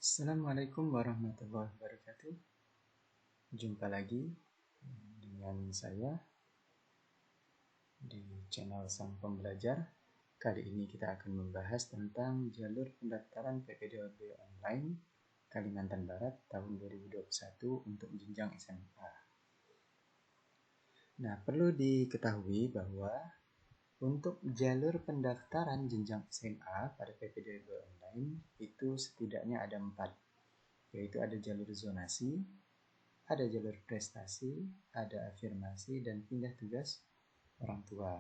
Assalamualaikum warahmatullahi wabarakatuh. Jumpa lagi dengan saya di channel Sang Pembelajar. Kali ini kita akan membahas tentang jalur pendaftaran PPDB online Kalimantan Barat tahun 2021 untuk jenjang SMA. Nah, perlu diketahui bahwa untuk jalur pendaftaran jenjang SMA pada PPDB online itu setidaknya ada 4, yaitu ada jalur zonasi, ada jalur prestasi, ada afirmasi, dan pindah tugas orang tua.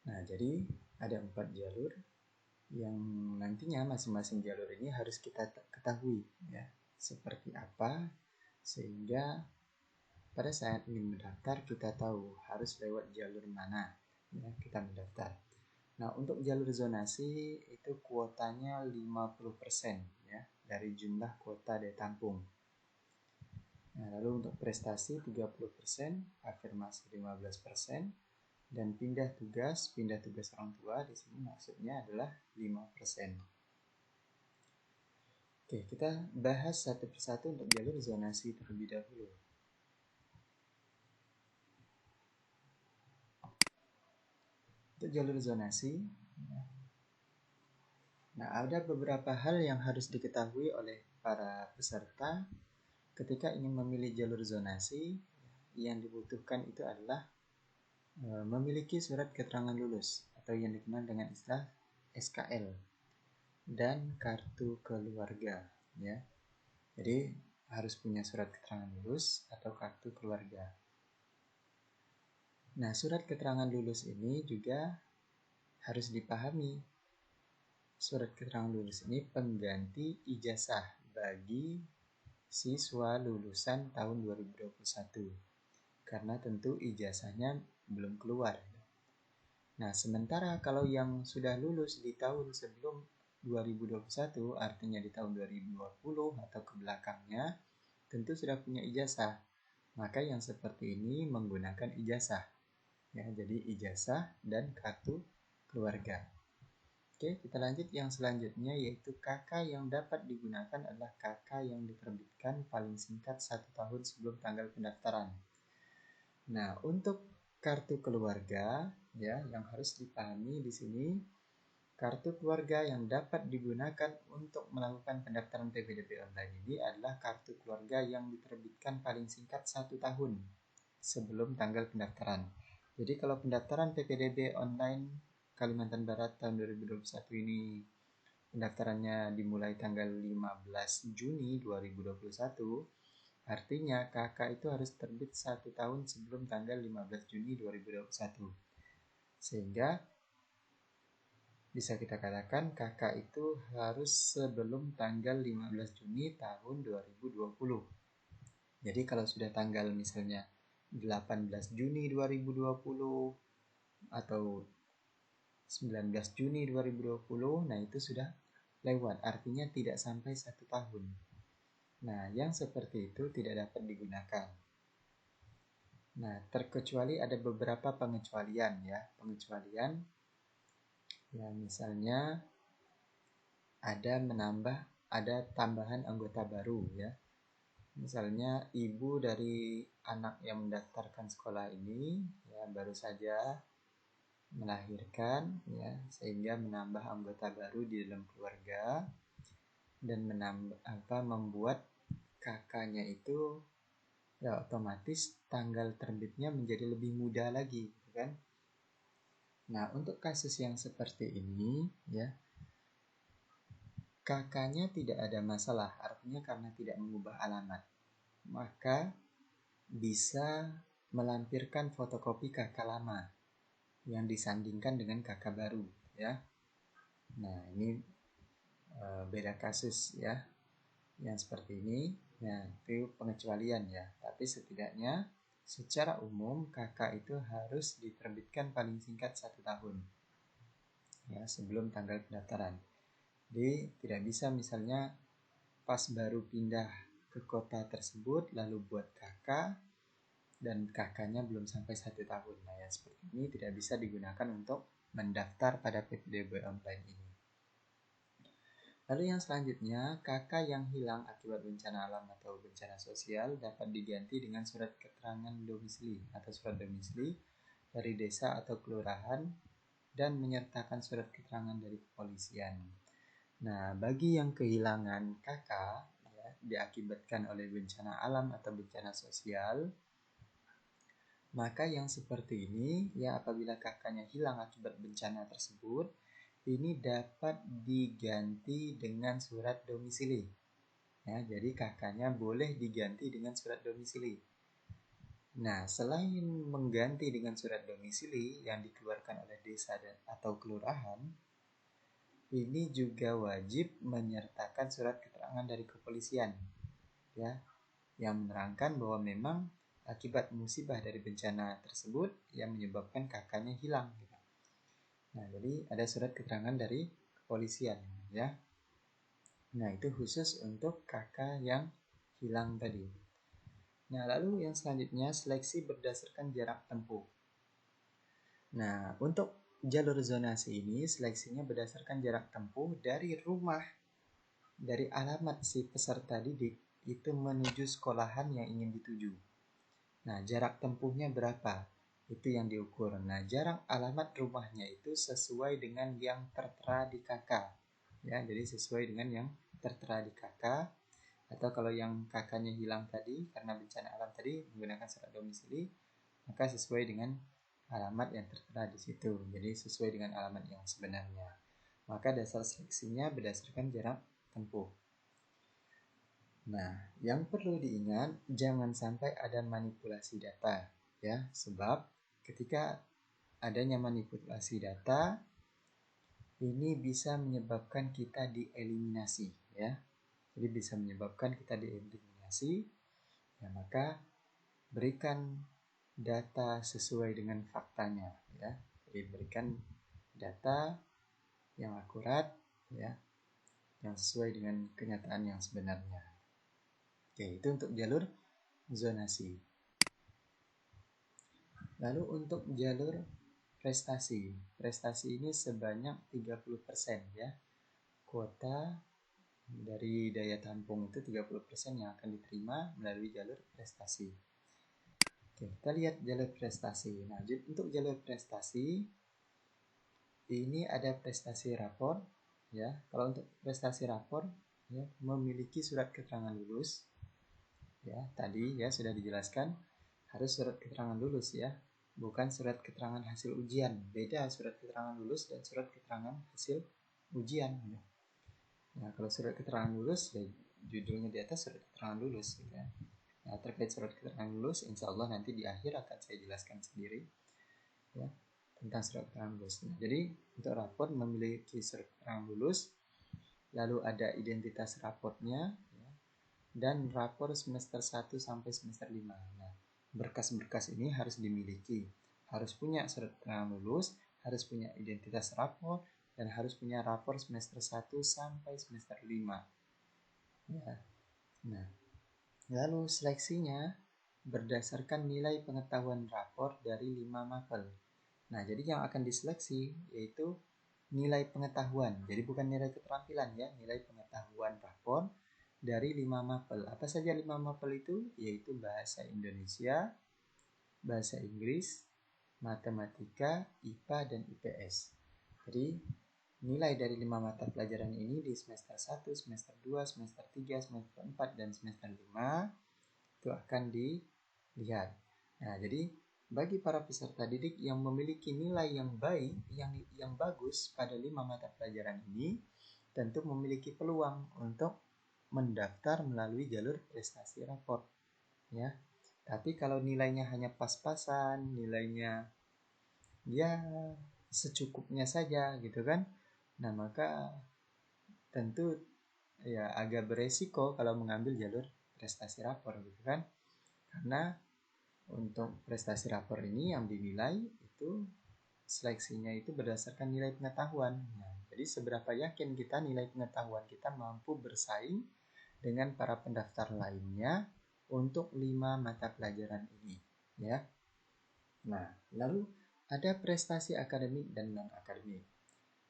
Nah, jadi ada 4 jalur yang nantinya masing-masing jalur ini harus kita ketahui ya, seperti apa, sehingga pada saat ingin mendaftar kita tahu harus lewat jalur mana ya, kita mendaftar. Nah, untuk jalur zonasi itu kuotanya 50% ya, dari jumlah kuota daya tampung. Nah, lalu untuk prestasi 30%, afirmasi 15%, dan pindah tugas orang tua di sini maksudnya adalah 5%. Oke, kita bahas satu persatu untuk jalur zonasi terlebih dahulu. Untuk jalur zonasi, nah ada beberapa hal yang harus diketahui oleh para peserta ketika ingin memilih jalur zonasi. Yang dibutuhkan itu adalah memiliki surat keterangan lulus atau yang dikenal dengan istilah SKL dan kartu keluarga ya. Jadi harus punya surat keterangan lulus atau kartu keluarga. Nah, surat keterangan lulus ini juga harus dipahami. Surat keterangan lulus ini pengganti ijazah bagi siswa lulusan tahun 2021. Karena tentu ijazahnya belum keluar. Nah, sementara kalau yang sudah lulus di tahun sebelum 2021, artinya di tahun 2020 atau ke belakangnya, tentu sudah punya ijazah. Maka yang seperti ini menggunakan ijazah. Ya, jadi ijazah dan kartu keluarga. Oke, kita lanjut yang selanjutnya, yaitu KK yang dapat digunakan adalah KK yang diterbitkan paling singkat 1 tahun sebelum tanggal pendaftaran. Nah, untuk kartu keluarga ya, yang harus dipahami di sini, kartu keluarga yang dapat digunakan untuk melakukan pendaftaran PPDB online ini adalah kartu keluarga yang diterbitkan paling singkat 1 tahun sebelum tanggal pendaftaran. Jadi kalau pendaftaran PPDB online Kalimantan Barat tahun 2021 ini pendaftarannya dimulai tanggal 15 Juni 2021, artinya KK itu harus terbit 1 tahun sebelum tanggal 15 Juni 2021. Sehingga bisa kita katakan KK itu harus sebelum tanggal 15 Juni tahun 2020. Jadi kalau sudah tanggal misalnya 18 Juni 2020 atau 19 Juni 2020, nah itu sudah lewat, artinya tidak sampai 1 tahun. Nah, yang seperti itu tidak dapat digunakan. Nah, terkecuali ada beberapa pengecualian ya. Pengecualian ya, misalnya ada tambahan anggota baru ya. Misalnya ibu dari anak yang mendaftarkan sekolah ini ya baru saja melahirkan ya, sehingga menambah anggota baru di dalam keluarga dan membuat kakaknya itu ya otomatis tanggal terbitnya menjadi lebih mudah lagi kan. Nah, untuk kasus yang seperti ini ya, kakaknya tidak ada masalah, artinya karena tidak mengubah alamat, maka bisa melampirkan fotokopi kakak lama yang disandingkan dengan kakak baru ya. Nah, ini beda kasus ya. Yang seperti ini, nah itu pengecualian ya. Tapi setidaknya secara umum kakak itu harus diterbitkan paling singkat 1 tahun ya sebelum tanggal pendaftaran. Jadi tidak bisa misalnya pas baru pindah ke kota tersebut lalu buat kakak dan kakaknya belum sampai 1 tahun. Nah, yang seperti ini tidak bisa digunakan untuk mendaftar pada PPDB online ini. Lalu yang selanjutnya, kakak yang hilang akibat bencana alam atau bencana sosial dapat diganti dengan surat keterangan domisili atau surat domisili dari desa atau kelurahan dan menyertakan surat keterangan dari kepolisian. Nah, bagi yang kehilangan kakak ya, diakibatkan oleh bencana alam atau bencana sosial, maka yang seperti ini ya apabila kakaknya hilang akibat bencana tersebut, ini dapat diganti dengan surat domisili. Ya, jadi kakaknya boleh diganti dengan surat domisili. Nah, selain mengganti dengan surat domisili yang dikeluarkan oleh desa atau kelurahan, ini juga wajib menyertakan surat keterangan dari kepolisian, ya, yang menerangkan bahwa memang akibat musibah dari bencana tersebut yang menyebabkan kakaknya hilang. Nah, jadi ada surat keterangan dari kepolisian, ya. Nah, itu khusus untuk kakak yang hilang tadi. Nah, lalu yang selanjutnya seleksi berdasarkan jarak tempuh. Nah, untuk jalur zonasi ini seleksinya berdasarkan jarak tempuh dari rumah, dari alamat si peserta didik itu menuju sekolahan yang ingin dituju. Nah, jarak tempuhnya berapa? Itu yang diukur. Nah, jarak alamat rumahnya itu sesuai dengan yang tertera di KK. Ya, jadi sesuai dengan yang tertera di KK. Atau kalau yang kakaknya hilang tadi karena bencana alam tadi menggunakan surat domisili, maka sesuai dengan alamat yang tertera di situ. Jadi sesuai dengan alamat yang sebenarnya. Maka dasar seleksinya berdasarkan jarak tempuh. Nah, yang perlu diingat jangan sampai ada manipulasi data, ya, sebab ketika adanya manipulasi data ini bisa menyebabkan kita dieliminasi, ya. Jadi bisa menyebabkan kita dieliminasi. Ya, maka berikan data sesuai dengan faktanya, ya. Jadi berikan data yang akurat, ya, yang sesuai dengan kenyataan yang sebenarnya. Oke, itu untuk jalur zonasi. Lalu untuk jalur prestasi. Prestasi ini sebanyak 30%, ya. Kuota dari daya tampung itu 30% yang akan diterima melalui jalur prestasi. Oke, kita lihat jalur prestasi. Nah, untuk jalur prestasi ini ada prestasi rapor, ya. Kalau untuk prestasi rapor, ya, memiliki surat keterangan lulus, ya. Tadi ya sudah dijelaskan harus surat keterangan lulus, ya, bukan surat keterangan hasil ujian. Beda surat keterangan lulus dan surat keterangan hasil ujian. Ya. Nah, kalau surat keterangan lulus ya judulnya di atas surat keterangan lulus, gitu ya. Nah, terkait surat keterangan lulus, insya Allah nanti di akhir akan saya jelaskan sendiri, ya, tentang surat keterangan lulus. Nah, jadi untuk rapor memiliki surat keterangan lulus, lalu ada identitas raportnya, ya, dan rapor semester 1 sampai semester 5. Nah, berkas-berkas ini harus dimiliki, harus punya surat keterangan lulus, harus punya identitas rapor, dan harus punya rapor semester 1 sampai semester 5. Ya. Nah, lalu seleksinya berdasarkan nilai pengetahuan rapor dari 5 mapel. Nah, jadi yang akan diseleksi yaitu nilai pengetahuan. Jadi bukan nilai keterampilan, ya, nilai pengetahuan rapor dari 5 mapel. Apa saja 5 mapel itu? Yaitu bahasa Indonesia, bahasa Inggris, matematika, IPA, dan IPS. Jadi nilai dari 5 mata pelajaran ini di semester 1, semester 2, semester 3, semester 4, dan semester 5 itu akan dilihat. Nah, jadi bagi para peserta didik yang memiliki nilai yang baik, yang bagus pada 5 mata pelajaran ini, tentu memiliki peluang untuk mendaftar melalui jalur prestasi rapor, ya. Tapi kalau nilainya hanya pas-pasan, nilainya ya secukupnya saja gitu kan, nah maka tentu ya agak beresiko kalau mengambil jalur prestasi rapor gitu kan, karena untuk prestasi rapor ini yang dinilai itu seleksinya itu berdasarkan nilai pengetahuan. Nah, jadi seberapa yakin kita nilai pengetahuan kita mampu bersaing dengan para pendaftar lainnya untuk 5 mata pelajaran ini, ya. Nah, lalu ada prestasi akademik dan non-akademik.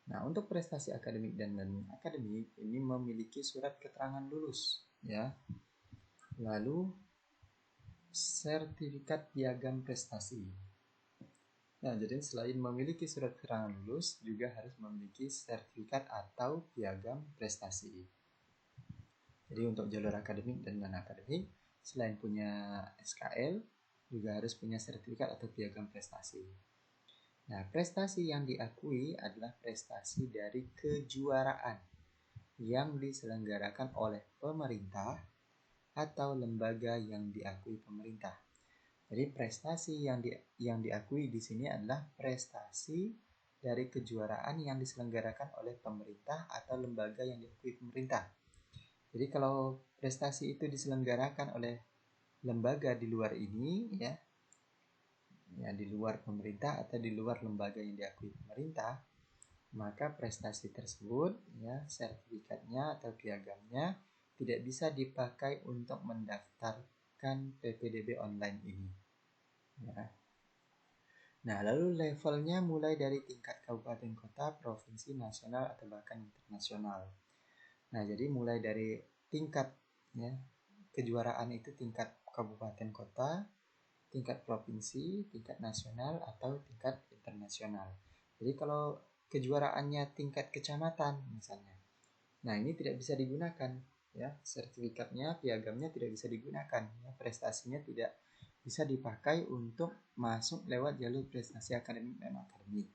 Nah, untuk prestasi akademik dan non-akademik ini memiliki surat keterangan lulus, ya. Lalu sertifikat piagam prestasi. Nah, jadi selain memiliki surat keterangan lulus, juga harus memiliki sertifikat atau piagam prestasi. Jadi untuk jalur akademik dan non-akademik, selain punya SKL, juga harus punya sertifikat atau piagam prestasi. Nah, prestasi yang diakui adalah prestasi dari kejuaraan yang diselenggarakan oleh pemerintah atau lembaga yang diakui pemerintah. Jadi prestasi yang diakui di sini adalah prestasi dari kejuaraan yang diselenggarakan oleh pemerintah atau lembaga yang diakui pemerintah. Jadi kalau prestasi itu diselenggarakan oleh lembaga di luar ini, ya di luar pemerintah atau di luar lembaga yang diakui pemerintah, maka prestasi tersebut, ya sertifikatnya atau piagamnya tidak bisa dipakai untuk mendaftarkan PPDB online ini. Ya. Nah, lalu levelnya mulai dari tingkat kabupaten kota, provinsi, nasional, atau bahkan internasional. Nah, jadi mulai dari tingkat, ya, kejuaraan itu tingkat kabupaten kota, tingkat provinsi, tingkat nasional, atau tingkat internasional. Jadi kalau kejuaraannya tingkat kecamatan misalnya, nah ini tidak bisa digunakan, ya sertifikatnya, piagamnya tidak bisa digunakan, ya, prestasinya tidak bisa dipakai untuk masuk lewat jalur prestasi akademik dan akademik.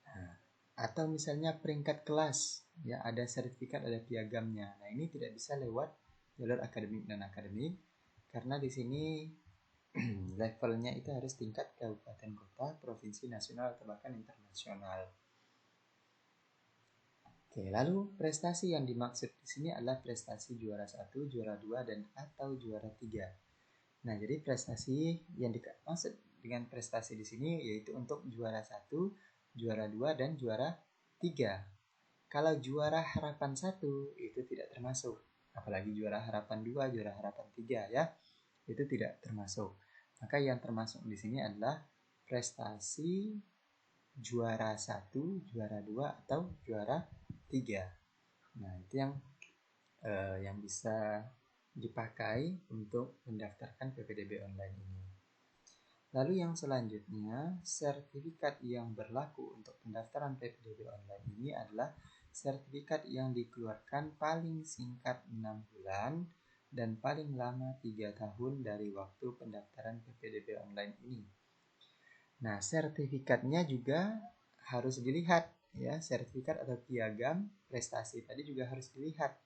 Nah, atau misalnya peringkat kelas, ya ada sertifikat, ada piagamnya. Nah ini tidak bisa lewat jalur akademik dan akademik karena di sini levelnya itu harus tingkat kabupaten kota, provinsi, nasional, atau bahkan internasional. Oke, lalu prestasi yang dimaksud di sini adalah prestasi juara 1, juara 2, dan atau juara 3. Nah, jadi prestasi yang dimaksud dengan prestasi di sini yaitu untuk juara 1, juara 2, dan juara 3. Kalau juara harapan 1 itu tidak termasuk. Apalagi juara harapan 2, juara harapan 3 ya. Itu tidak termasuk. Maka yang termasuk di sini adalah prestasi juara 1, juara 2, atau juara 3. Nah, itu yang bisa dipakai untuk mendaftarkan PPDB online ini. Lalu yang selanjutnya, sertifikat yang berlaku untuk pendaftaran PPDB online ini adalah sertifikat yang dikeluarkan paling singkat 6 bulan dan paling lama 3 tahun dari waktu pendaftaran PPDB online ini. Nah, sertifikatnya juga harus dilihat, ya, sertifikat atau piagam prestasi tadi juga harus dilihat.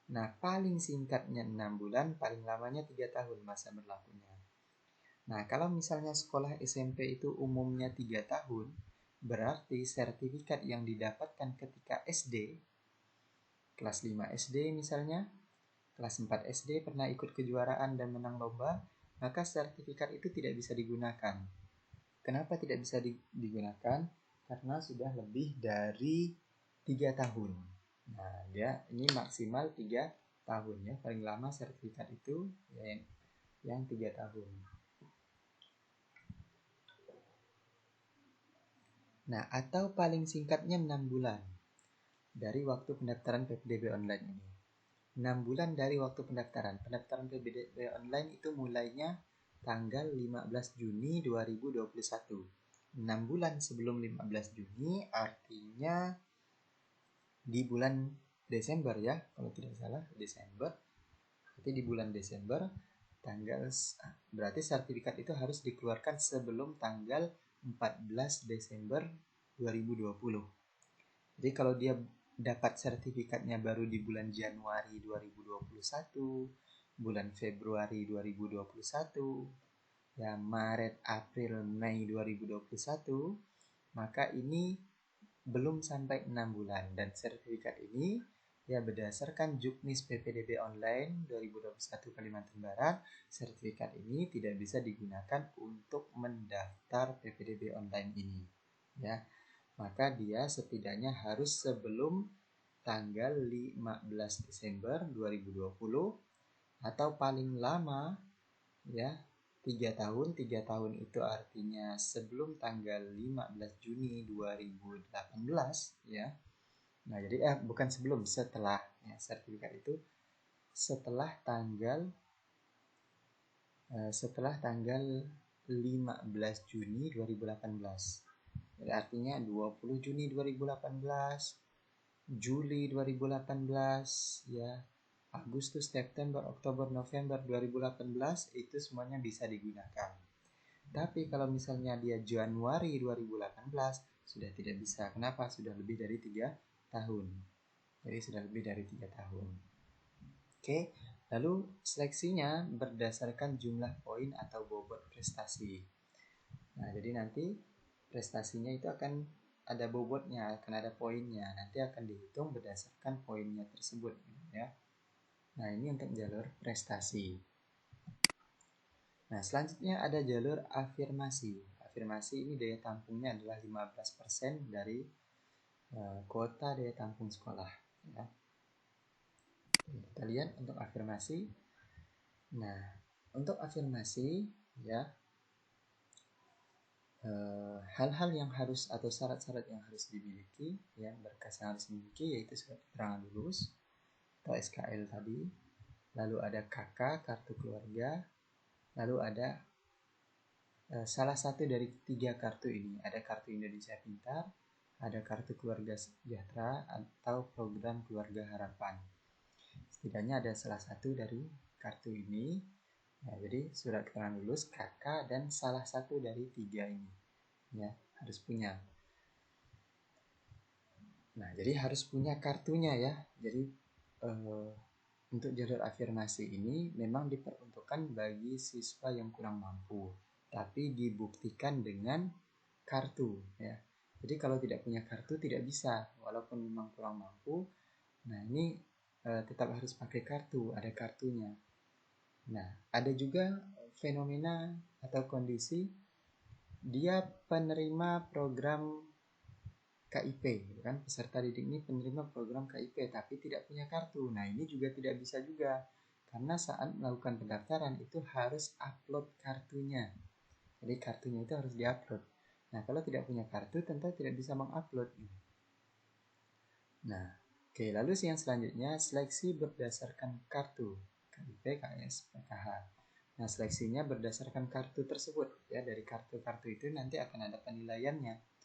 Nah, paling singkatnya 6 bulan, paling lamanya 3 tahun masa berlakunya. Nah, kalau misalnya sekolah SMP itu umumnya 3 tahun, berarti sertifikat yang didapatkan ketika SD, kelas 5 SD misalnya, kelas 4 SD pernah ikut kejuaraan dan menang lomba, maka sertifikat itu tidak bisa digunakan. Kenapa tidak bisa digunakan? Karena sudah lebih dari 3 tahun. Nah, dia ini maksimal 3 tahun ya. Paling lama sertifikat itu ya, yang 3 tahun. Nah, atau paling singkatnya 6 bulan dari waktu pendaftaran PPDB online ini. 6 bulan dari waktu pendaftaran. Pendaftaran PPDB online itu mulainya tanggal 15 Juni 2021. 6 bulan sebelum 15 Juni artinya di bulan Desember ya, kalau tidak salah Desember. Jadi di bulan Desember berarti sertifikat itu harus dikeluarkan sebelum tanggal 14 Desember 2020. Jadi kalau dia dapat sertifikatnya baru di bulan Januari 2021, bulan Februari 2021, ya Maret, April, Mei 2021, maka ini belum sampai 6 bulan dan sertifikat ini ya berdasarkan Juknis PPDB online 2021 Kalimantan Barat, sertifikat ini tidak bisa digunakan untuk mendaftar PPDB online ini ya. Maka dia setidaknya harus sebelum tanggal 15 Desember 2020 atau paling lama ya 3 tahun itu artinya sebelum tanggal 15 Juni 2018 ya. Nah, jadi bukan sebelum, setelah ya, sertifikat itu setelah tanggal 15 Juni 2018. Jadi artinya 20 Juni 2018, Juli 2018 ya, Agustus, September, Oktober, November 2018 itu semuanya bisa digunakan. Tapi kalau misalnya dia Januari 2018 sudah tidak bisa. Kenapa? Sudah lebih dari 3 tahun. Jadi sudah lebih dari 3 tahun. Oke, lalu seleksinya berdasarkan jumlah poin atau bobot prestasi. Nah, jadi nanti prestasinya itu akan ada bobotnya, akan ada poinnya. Nanti akan dihitung berdasarkan poinnya tersebut ya. Nah, ini untuk jalur prestasi. Nah, selanjutnya ada jalur afirmasi. Afirmasi ini daya tampungnya adalah 15% dari kuota daya tampung sekolah ya. Kita lihat untuk afirmasi. Nah, untuk afirmasi ya, hal-hal yang harus atau syarat-syarat yang harus dimiliki ya, berkas yang harus dimiliki yaitu surat keterangan lulus atau SKL tadi, lalu ada KK kartu keluarga, lalu ada salah satu dari 3 kartu ini, ada kartu Indonesia Pintar, ada kartu keluarga sejahtera atau program keluarga harapan. Setidaknya ada salah satu dari kartu ini. Nah, jadi surat keterangan lulus, KK, dan salah satu dari 3 ini ya harus punya. Nah, jadi harus punya kartunya ya. Jadi untuk jalur afirmasi ini memang diperuntukkan bagi siswa yang kurang mampu, tapi dibuktikan dengan kartu ya. Jadi kalau tidak punya kartu tidak bisa, walaupun memang kurang mampu. Nah, ini tetap harus pakai kartu, ada kartunya. Nah, ada juga fenomena atau kondisi dia penerima program KIP kan, peserta didik ini penerima program KIP tapi tidak punya kartu. Nah, ini juga tidak bisa juga, karena saat melakukan pendaftaran itu harus upload kartunya. Jadi kartunya itu harus diupload. Nah, kalau tidak punya kartu tentu tidak bisa mengupload. Nah, oke, lalu yang selanjutnya seleksi berdasarkan kartu KIP, KS, PKH. Nah, seleksinya berdasarkan kartu tersebut ya, dari kartu-kartu itu nanti akan ada penilaiannya.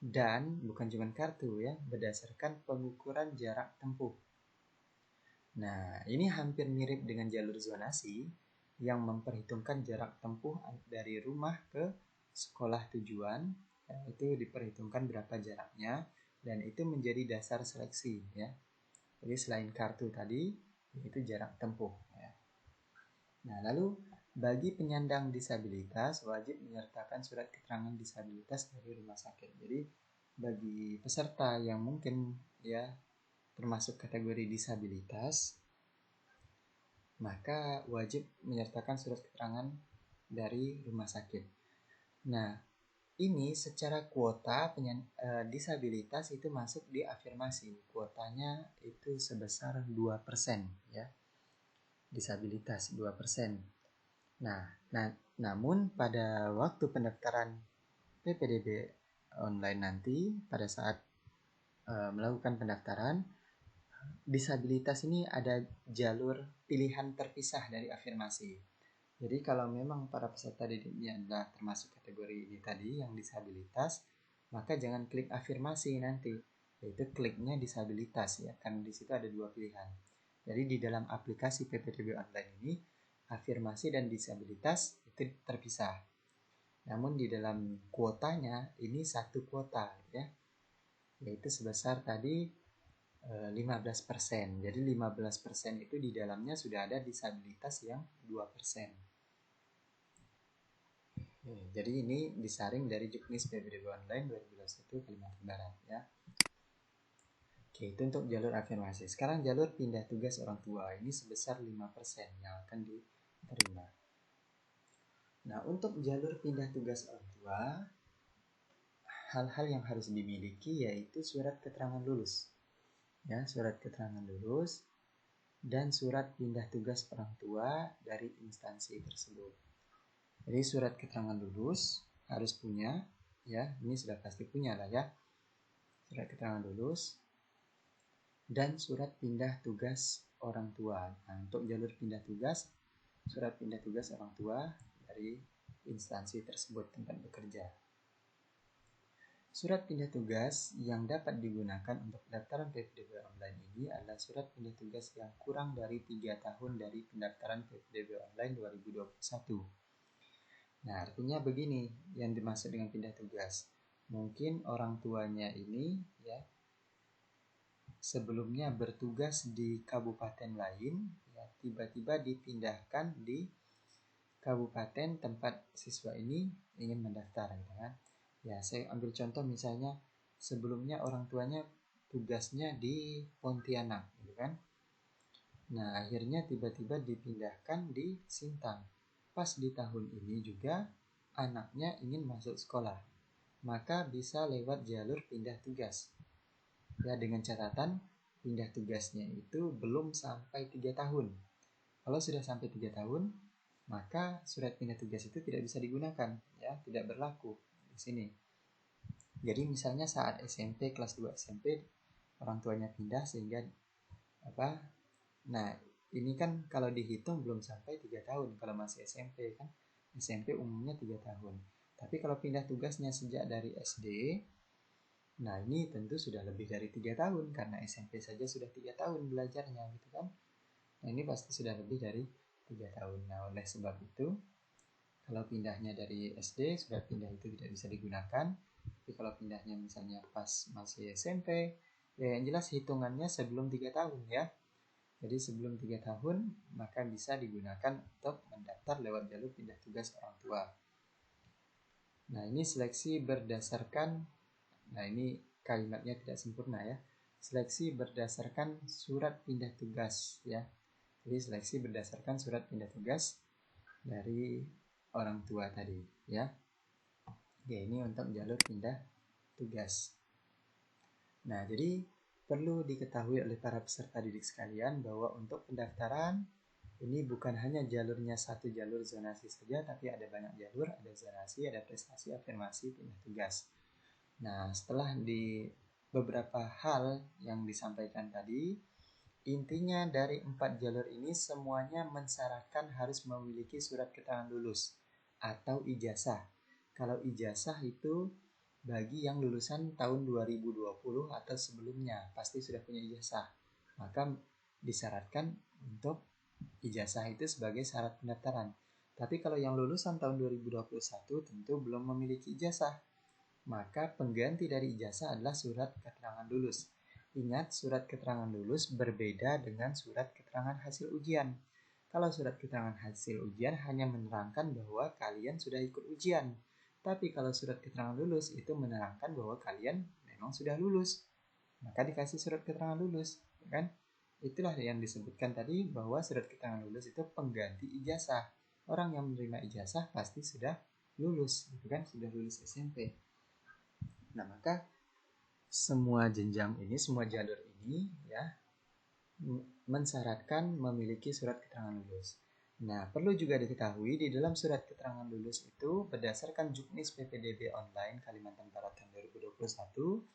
Dan bukan cuma kartu ya, berdasarkan pengukuran jarak tempuh. Nah, ini hampir mirip dengan jalur zonasi yang memperhitungkan jarak tempuh dari rumah ke sekolah tujuan. Ya, itu diperhitungkan berapa jaraknya dan itu menjadi dasar seleksi ya. Jadi selain kartu tadi, itu jarak tempuh ya. Nah, lalu bagi penyandang disabilitas wajib menyertakan surat keterangan disabilitas dari rumah sakit. Jadi bagi peserta yang mungkin ya termasuk kategori disabilitas, maka wajib menyertakan surat keterangan dari rumah sakit. Nah, ini secara kuota disabilitas itu masuk di afirmasi. Kuotanya itu sebesar 2% ya. Disabilitas 2%. Nah, namun pada waktu pendaftaran PPDB online nanti, pada saat melakukan pendaftaran, disabilitas ini ada jalur pilihan terpisah dari afirmasi. Jadi kalau memang para peserta didiknya adalah termasuk kategori ini tadi yang disabilitas, maka jangan klik afirmasi nanti, yaitu kliknya disabilitas ya, karena di situ ada 2 pilihan. Jadi di dalam aplikasi PPDB online ini afirmasi dan disabilitas itu terpisah. Namun di dalam kuotanya ini satu kuota ya, yaitu sebesar tadi 15%. Jadi 15% itu di dalamnya sudah ada disabilitas yang 2%. Jadi ini disaring dari Juknis PPDB Online 2021 Kalimantan Barat ya. Oke, itu untuk jalur afirmasi. Sekarang jalur pindah tugas orang tua. Ini sebesar 5% yang akan diterima. Nah, untuk jalur pindah tugas orang tua, hal-hal yang harus dimiliki yaitu surat keterangan lulus. Ya, surat keterangan lulus dan surat pindah tugas orang tua dari instansi tersebut. Jadi surat keterangan lulus harus punya, ya, ini sudah pasti punya lah ya. Surat keterangan lulus dan surat pindah tugas orang tua. Nah, untuk jalur pindah tugas, surat pindah tugas orang tua dari instansi tersebut tempat bekerja. Surat pindah tugas yang dapat digunakan untuk pendaftaran PPDB online ini adalah surat pindah tugas yang kurang dari 3 tahun dari pendaftaran PPDB online 2021. Nah, artinya begini yang dimaksud dengan pindah tugas. Mungkin orang tuanya ini ya sebelumnya bertugas di kabupaten lain, ya, tiba-tiba dipindahkan di kabupaten tempat siswa ini ingin mendaftar, gitu kan. Ya, saya ambil contoh misalnya sebelumnya orang tuanya tugasnya di Pontianak, gitu kan. Nah, akhirnya tiba-tiba dipindahkan di Sintang. Pas di tahun ini juga anaknya ingin masuk sekolah, maka bisa lewat jalur pindah tugas. Ya, dengan catatan pindah tugasnya itu belum sampai 3 tahun. Kalau sudah sampai 3 tahun, maka surat pindah tugas itu tidak bisa digunakan, ya, tidak berlaku di sini. Jadi misalnya saat SMP, kelas 2 SMP, orang tuanya pindah sehingga apa? Nah, ini kan kalau dihitung belum sampai 3 tahun kalau masih SMP kan. SMP umumnya 3 tahun. Tapi kalau pindah tugasnya sejak dari SD, nah ini tentu sudah lebih dari 3 tahun karena SMP saja sudah 3 tahun belajarnya, gitu kan. Nah, ini pasti sudah lebih dari 3 tahun. Nah, oleh sebab itu, kalau pindahnya dari SD, surat pindah itu tidak bisa digunakan. Tapi kalau pindahnya misalnya pas masih SMP, ya yang jelas hitungannya sebelum 3 tahun ya. Jadi sebelum 3 tahun, maka bisa digunakan untuk mendaftar lewat jalur pindah tugas orang tua. Nah, ini seleksi berdasarkan, nah ini kalimatnya tidak sempurna ya. Seleksi berdasarkan surat pindah tugas ya. Jadi seleksi berdasarkan surat pindah tugas dari orang tua tadi ya. Ya, ini untuk jalur pindah tugas. Nah, jadi perlu diketahui oleh para peserta didik sekalian bahwa untuk pendaftaran ini bukan hanya jalurnya satu jalur zonasi saja, tapi ada banyak jalur, ada zonasi, ada prestasi, afirmasi, pindah tugas. Nah, setelah di beberapa hal yang disampaikan tadi, intinya dari 4 jalur ini semuanya mensyaratkan harus memiliki surat keterangan lulus atau ijazah. Kalau ijazah itu bagi yang lulusan tahun 2020 atau sebelumnya pasti sudah punya ijazah. Maka disyaratkan untuk ijazah itu sebagai syarat pendaftaran. Tapi kalau yang lulusan tahun 2021 tentu belum memiliki ijazah. Maka pengganti dari ijazah adalah surat keterangan lulus. Ingat, surat keterangan lulus berbeda dengan surat keterangan hasil ujian. Kalau surat keterangan hasil ujian hanya menerangkan bahwa kalian sudah ikut ujian. Tapi kalau surat keterangan lulus itu menerangkan bahwa kalian memang sudah lulus. Maka dikasih surat keterangan lulus, kan? Itulah yang disebutkan tadi bahwa surat keterangan lulus itu pengganti ijazah. Orang yang menerima ijazah pasti sudah lulus, gitu kan? Sudah lulus SMP. Nah, maka semua jenjang ini, semua jalur ini ya mensyaratkan memiliki surat keterangan lulus. Nah, perlu juga diketahui di dalam surat keterangan lulus itu berdasarkan Juknis PPDB Online Kalimantan Barat tahun 2021,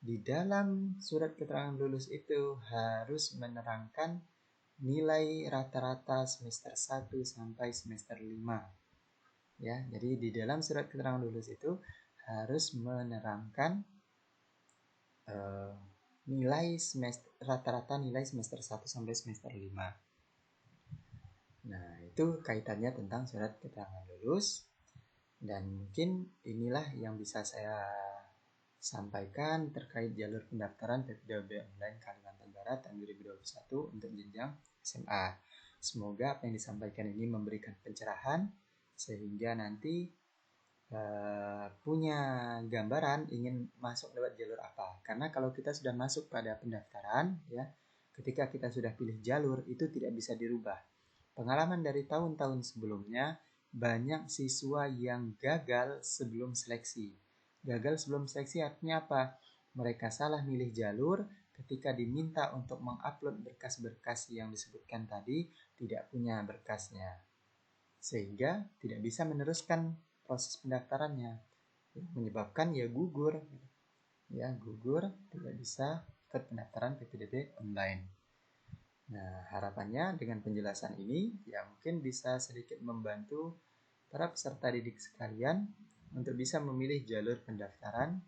di dalam surat keterangan lulus itu harus menerangkan nilai rata-rata semester 1 sampai semester 5. Ya, jadi di dalam surat keterangan lulus itu harus menerangkan nilai semester rata-rata nilai semester 1 sampai semester 5. Nah, itu kaitannya tentang surat keterangan lulus. Dan mungkin inilah yang bisa saya sampaikan terkait jalur pendaftaran PPDB Online Kalimantan Barat tahun 2021 untuk jenjang SMA. Semoga apa yang disampaikan ini memberikan pencerahan sehingga nanti punya gambaran ingin masuk lewat jalur apa. Karena kalau kita sudah masuk pada pendaftaran ya, ketika kita sudah pilih jalur itu tidak bisa dirubah. Pengalaman dari tahun-tahun sebelumnya, banyak siswa yang gagal sebelum seleksi. Gagal sebelum seleksi artinya apa? Mereka salah milih jalur, ketika diminta untuk mengupload berkas-berkas yang disebutkan tadi tidak punya berkasnya. sehingga tidak bisa meneruskan proses pendaftarannya, menyebabkan gugur, tidak bisa ikut pendaftaran PPDB online. Nah, harapannya dengan penjelasan ini mungkin bisa sedikit membantu para peserta didik sekalian untuk bisa memilih jalur pendaftaran.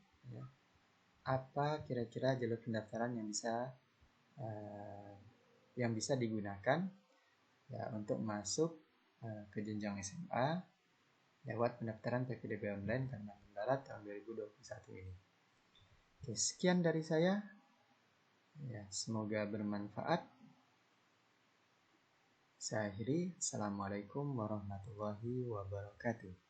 Apa kira-kira jalur pendaftaran yang bisa digunakan untuk masuk ke jenjang SMA lewat pendaftaran PPDB online Kalimantan Barat tahun 2021 ini. Oke, sekian dari saya. Semoga bermanfaat. Saya akhiri. Assalamualaikum warahmatullahi wabarakatuh.